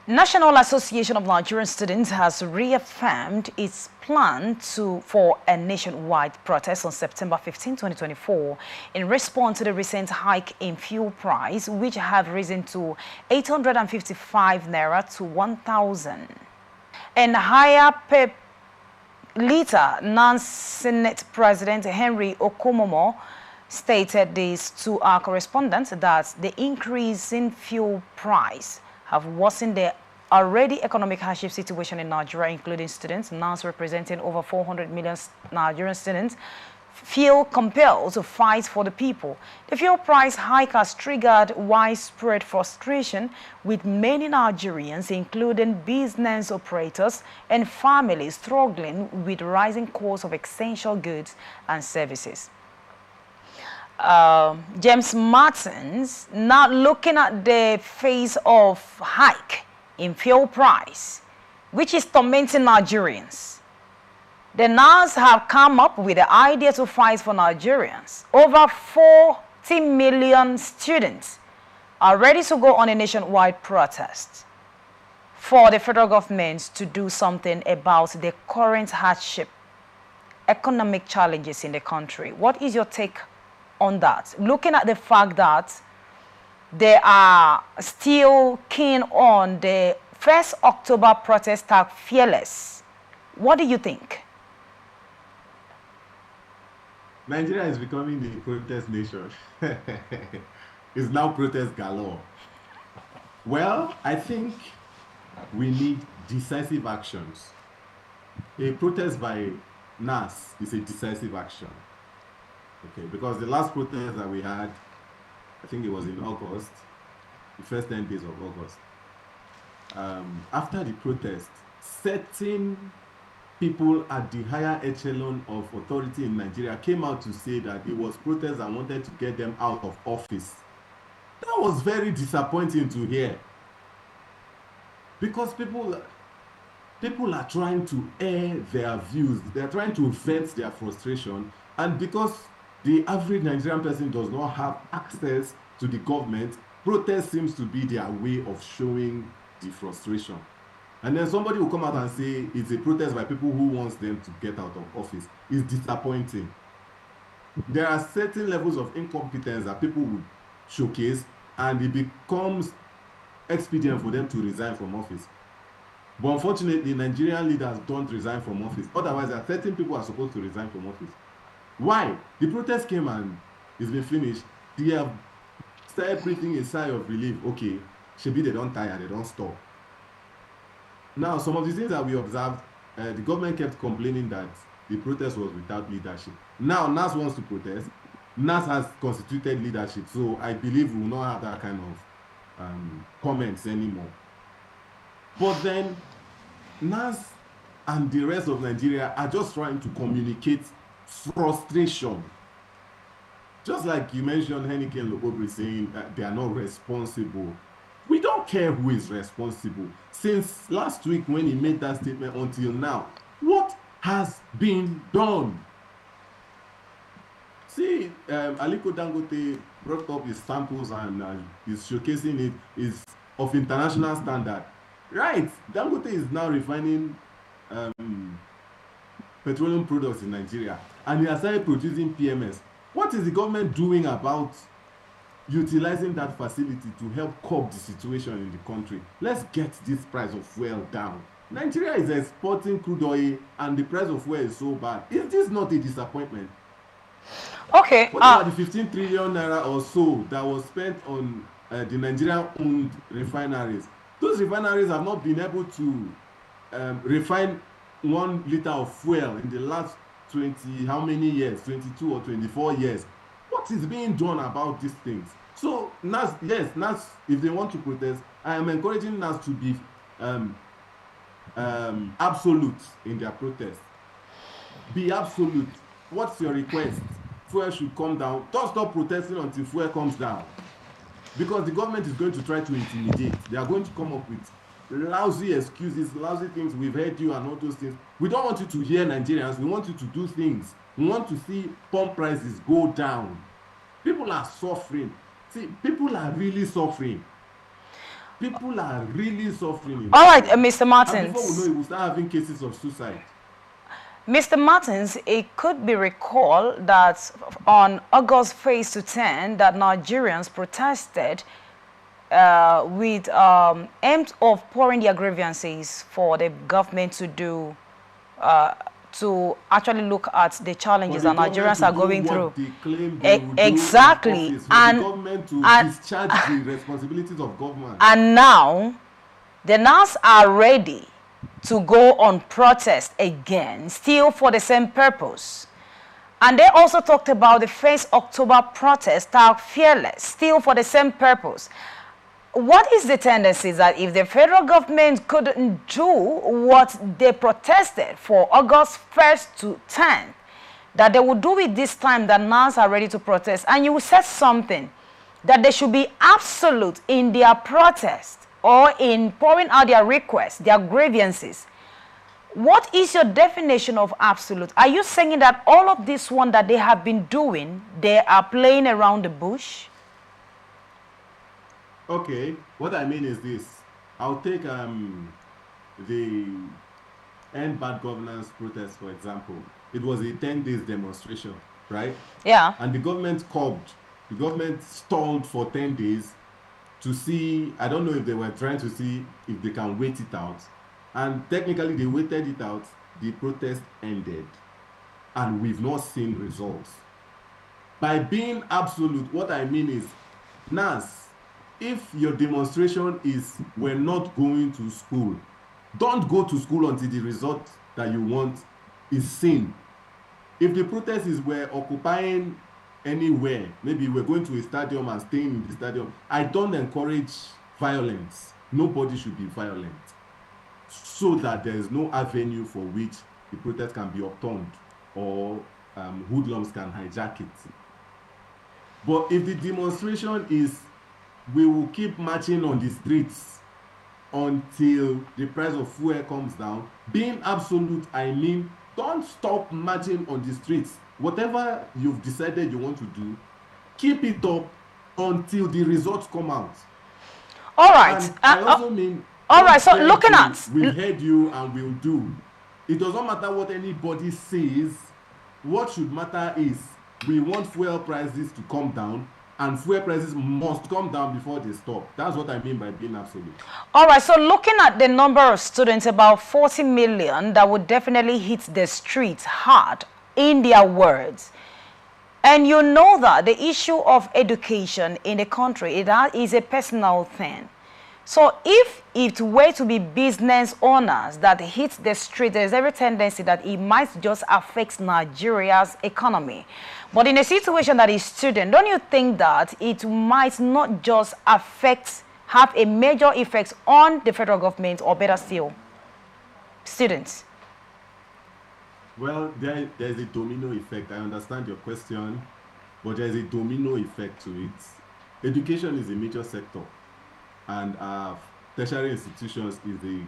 National Association of Nigerian Students has reaffirmed its plan for a nationwide protest on September 15, 2024 in response to the recent hike in fuel price, which have risen to 855 naira to 1,000 and higher per litre. NANS Senate President Henry Okomomo stated this to our correspondent that the increase in fuel price have worsened the already economic hardship situation in Nigeria, including students. NANS, representing over 400 million Nigerian students, feel compelled to fight for the people. The fuel price hike has triggered widespread frustration with many Nigerians, including business operators and families, struggling with rising costs of essential goods and services. James Martins, now looking at the phase of hike in fuel price, which is tormenting Nigerians. The NANS have come up with the idea to fight for Nigerians. Over 40 million students are ready to go on a nationwide protest for the federal government to do something about the current hardship, economic challenges in the country. What is your take on that? Looking at the fact that they are still keen on the 1st October protest tag fearless. What do you think? Nigeria is becoming the protest nation. It's now protest galore. Well, I think we need decisive actions. A protest by NAS is a decisive action. Okay, because the last protest that we had, I think it was in August, the first 10 days of August. After the protest, certain people at the higher echelon of authority in Nigeria came out to say that it was protest and wanted to get them out of office. That was very disappointing to hear. Because people are trying to air their views. They're trying to vent their frustration. And because the average Nigerian person does not have access to the government, protest seems to be their way of showing the frustration. And then somebody will come out and say it's a protest by people who wants them to get out of office. It's disappointing. There are certain levels of incompetence that people would showcase, and it becomes expedient for them to resign from office. But unfortunately, Nigerian leaders don't resign from office. Otherwise, there are certain people who are supposed to resign from office. Why? The protest came and it's been finished. They have started breathing a sigh of relief. Okay, maybe they don't tire, they don't stop. Now, some of the things that we observed, the government kept complaining that the protest was without leadership. Now, NAS wants to protest. NAS has constituted leadership, so I believe we will not have that kind of comments anymore. But then, NAS and the rest of Nigeria are just trying to communicate frustration. Just like you mentioned, Henike and Lobobri saying that they are not responsible. We don't care who is responsible. Since last week when he made that statement until now, what has been done? See, Aliko Dangote brought up his samples and is showcasing it is of international standard. Right, Dangote is now refining petroleum products in Nigeria, and he has started producing PMS. What is the government doing about utilizing that facility to help curb the situation in the country? Let's get this price of fuel down. Nigeria is exporting crude oil and the price of fuel is so bad. Is this not a disappointment? Okay. What about the 15 trillion naira or so that was spent on the Nigerian-owned refineries? Those refineries have not been able to refine 1 liter of fuel in the last 20, how many years? 22 or 24 years. What is being done about these things? So NAS, yes, NAS, if they want to protest, I am encouraging NAS to be absolute in their protest. Be absolute. What's your request? Fuel should come down. Don't stop protesting until fuel comes down. Because the government is going to try to intimidate. They are going to come up with lousy excuses, lousy things. We've heard you and all those things. We don't want you to hear Nigerians. We want you to do things. We want to see pump prices go down. People are suffering. See, people are really suffering. People are really suffering. All right, Mr. Martins. And before we know it, we'll start having cases of suicide. Mr. Martins, it could be recalled that on August 1st to 10, that Nigerians protested with aims of pouring their grievances for the government to do, to actually look at the challenges that Nigerians are going through. Exactly, and the government to discharge the responsibilities of government. And now, the NANS are ready to go on protest again, still for the same purpose. And they also talked about the first October protest are fearless, still for the same purpose. What is the tendency that if the federal government couldn't do what they protested for August 1st to 10th, that they would do it this time that NANS are ready to protest? And you said something, that they should be absolute in their protest or in pouring out their requests, their grievances. What is your definition of absolute? Are you saying that all of this one that they have been doing, they are playing around the bush? Okay, what I mean is this. I'll take the End Bad Governance protest, for example. It was a 10-day demonstration, right? Yeah. And the government stalled for 10 days to see, I don't know if they were trying to see if they can wait it out. And technically they waited it out, the protest ended. And we've not seen results. By being absolute, what I mean is, NANS, if your demonstration is we're not going to school, don't go to school until the result that you want is seen. If the protest is we're occupying anywhere, maybe we're going to a stadium and staying in the stadium, I don't encourage violence. Nobody should be violent, so that there is no avenue for which the protest can be upturned or hoodlums can hijack it. But if the demonstration is we will keep marching on the streets until the price of fuel comes down, being absolute, I mean, don't stop marching on the streets. Whatever you've decided you want to do, keep it up until the results come out. All right. And I also mean, all right, so looking at... We've heard you and we'll do. It doesn't matter what anybody says. What should matter is we want fuel prices to come down, and fuel prices must come down before they stop. That's what I mean by being absolute. All right, so looking at the number of students, about 40 million, that would definitely hit the streets hard, in their words. And you know that the issue of education in the country, that is a personal thing. So if it were to be business owners that hit the street, there's every tendency that it might just affect Nigeria's economy. But in a situation that is student, don't you think that it might not just have a major effect on the federal government, or better still, students? Well, there's a domino effect. I understand your question, but there's a domino effect to it. Education is a major sector, and tertiary institutions is a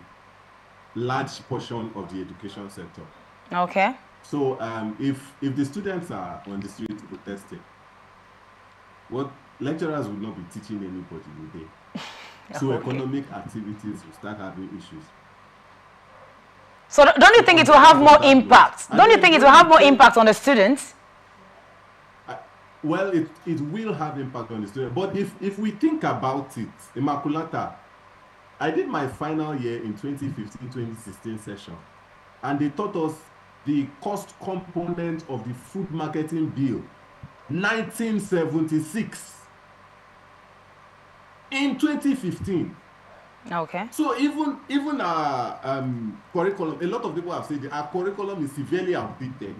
large portion of the education sector. Okay. So if the students are on the street protesting, what lecturers will not be teaching anybody today. So okay. Economic activities will start having issues. So don't you think it will have more impact? Don't you think it will have more impact on the students? Well, it will have impact on the students. But if we think about it, Immaculata, I did my final year in 2015-2016 session, and they taught us the cost component of the food marketing bill, 1976, in 2015. Okay. So even our curriculum, a lot of people have said our curriculum is severely outdated.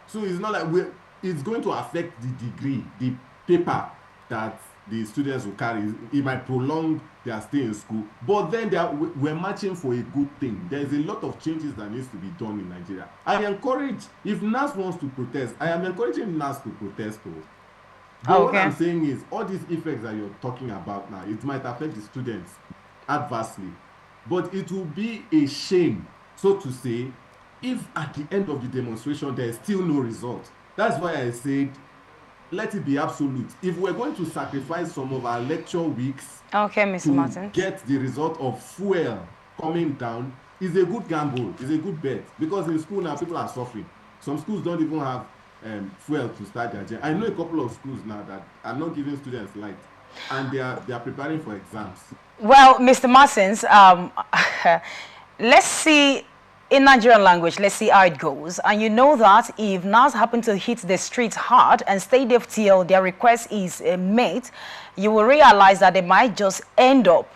So it's not like it's going to affect the degree, the paper that the students will carry. It might prolong their stay in school, but then we're marching for a good thing. There's a lot of changes that needs to be done in Nigeria. I encourage, if NAS wants to protest, I am encouraging NAS to protest too. But okay. What I'm saying is, all these effects that you're talking about now, it might affect the students adversely. But it will be a shame, so to say, if at the end of the demonstration there is still no result. That's why I said let it be absolute. If we're going to sacrifice some of our lecture weeks okay, Mr. to Martin, get the result of fuel coming down, is a good gamble, is a good bet. Because in school now, people are suffering. Some schools don't even have fuel to start their journey. I know a couple of schools now that are not giving students light, and they are preparing for exams. Well, Mr. Martins, let's see, in Nigerian language, let's see how it goes. And you know that if NAS happen to hit the streets hard and stay there till their request is met, you will realize that they might just end up,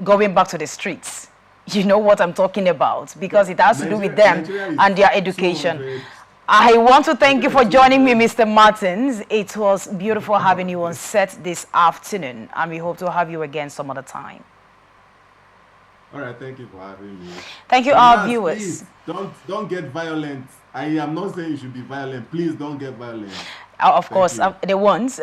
going back to the streets. You know what I'm talking about, because it has to do with them and their education. I want to thank you for joining me, Mr. Martins. It was beautiful having you on set this afternoon, and we hope to have you again some other time. All right, thank you for having me. Thank you, our viewers. Please, don't get violent. I am not saying you should be violent. Please don't get violent. Of course, the ones.